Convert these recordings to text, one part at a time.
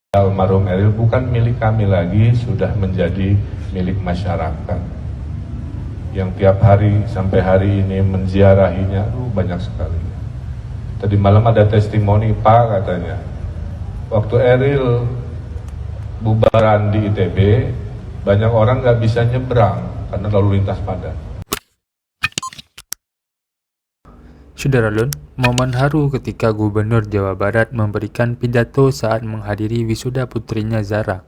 Almarhum Eril bukan milik kami lagi, sudah menjadi milik masyarakat yang tiap hari sampai hari ini menziarahinya. Banyak sekali. Tadi malam ada testimoni Pak, katanya waktu Eril bubaran di ITB banyak orang nggak bisa nyebrang karena lalu lintas padat. Saudara Lun, momen haru ketika Gubernur Jawa Barat memberikan pidato saat menghadiri wisuda putrinya Zara.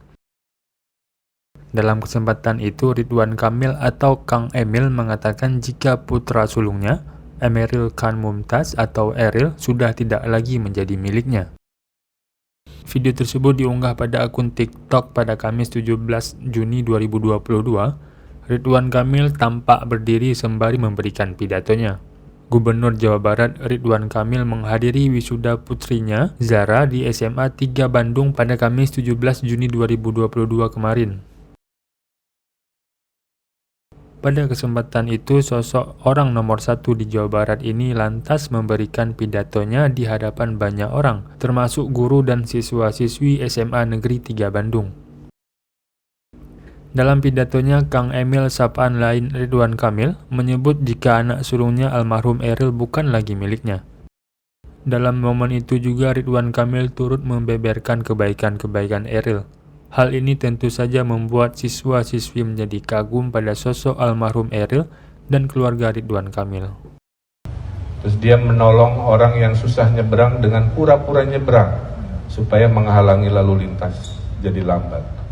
Dalam kesempatan itu, Ridwan Kamil atau Kang Emil mengatakan jika putra sulungnya, Emeril Khan Mumtaz atau Eril, sudah tidak lagi menjadi miliknya. Video tersebut diunggah pada akun TikTok pada Kamis 17 Juni 2022. Ridwan Kamil tampak berdiri sembari memberikan pidatonya. Gubernur Jawa Barat Ridwan Kamil menghadiri wisuda putrinya Zara di SMA 3 Bandung pada Kamis 17 Juni 2022 kemarin. Pada kesempatan itu, sosok orang nomor 1 di Jawa Barat ini lantas memberikan pidatonya di hadapan banyak orang, termasuk guru dan siswa-siswi SMA Negeri 3 Bandung. Dalam pidatonya, Kang Emil sapaan lain Ridwan Kamil menyebut jika anak sulungnya almarhum Eril bukan lagi miliknya. Dalam momen itu juga Ridwan Kamil turut membeberkan kebaikan-kebaikan Eril. Hal ini tentu saja membuat siswa-siswi menjadi kagum pada sosok almarhum Eril dan keluarga Ridwan Kamil. Terus dia menolong orang yang susah nyebrang dengan pura-pura nyebrang supaya menghalangi lalu lintas jadi lambat.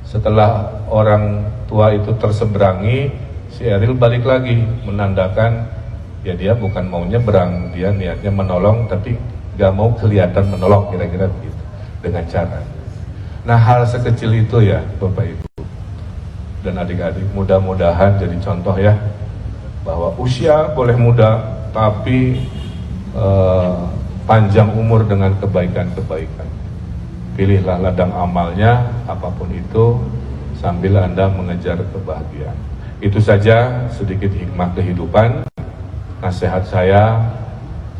Setelah orang tua itu terseberangi, si Eril balik lagi menandakan ya dia bukan mau nyebrang, dia niatnya menolong tapi gak mau kelihatan menolong, kira-kira begitu dengan cara. Nah, hal sekecil itu ya Bapak Ibu dan adik-adik, mudah-mudahan jadi contoh ya, bahwa usia boleh muda tapi panjang umur dengan kebaikan-kebaikan. Pilihlah ladang amalnya apapun itu sambil Anda mengejar kebahagiaan. Itu saja sedikit hikmah kehidupan, nasihat saya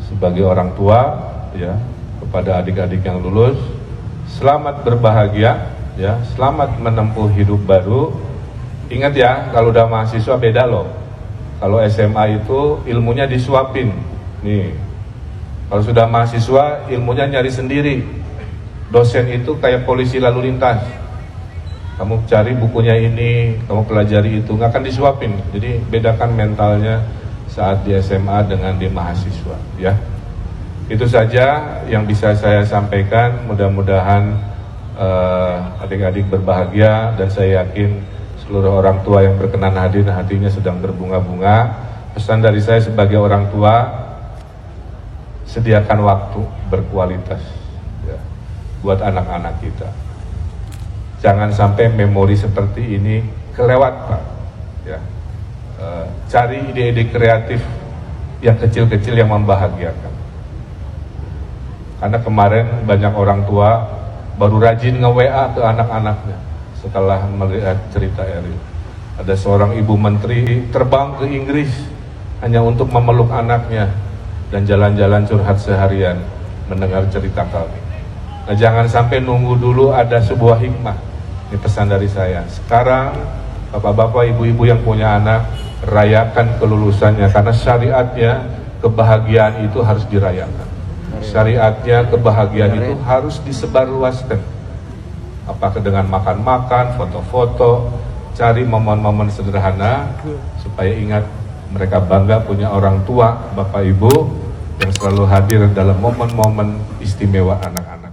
sebagai orang tua ya kepada adik-adik yang lulus. Selamat berbahagia ya, selamat menempuh hidup baru. Ingat ya, kalau udah mahasiswa beda loh. Kalau SMA itu ilmunya disuapin. Nih. Kalau sudah mahasiswa ilmunya nyari sendiri. Dosen itu kayak polisi lalu lintas. Kamu cari bukunya ini, kamu pelajari itu, nggak akan disuapin. Jadi bedakan mentalnya saat di SMA dengan di mahasiswa ya. Itu saja yang bisa saya sampaikan. Mudah-mudahan adik-adik berbahagia, dan saya yakin seluruh orang tua yang berkenan hadir hatinya sedang berbunga-bunga. Pesan dari saya sebagai orang tua, sediakan waktu berkualitas ya, buat anak-anak kita. Jangan sampai memori seperti ini kelewat Pak ya. Cari ide-ide kreatif yang kecil-kecil yang membahagiakan. Karena kemarin banyak orang tua baru rajin nge-WA ke anak-anaknya setelah melihat cerita Eril. Ada seorang ibu menteri terbang ke Inggris hanya untuk memeluk anaknya dan jalan-jalan curhat seharian mendengar cerita kami. Nah, jangan sampai nunggu dulu ada sebuah hikmah. Ini pesan dari saya. Sekarang bapak-bapak, ibu-ibu yang punya anak, rayakan kelulusannya, karena syariatnya kebahagiaan itu harus dirayakan. Syariatnya kebahagiaan itu harus disebarluaskan. Apakah dengan makan-makan, foto-foto, cari momen-momen sederhana supaya ingat mereka bangga punya orang tua, bapak ibu yang selalu hadir dalam momen-momen istimewa anak-anak.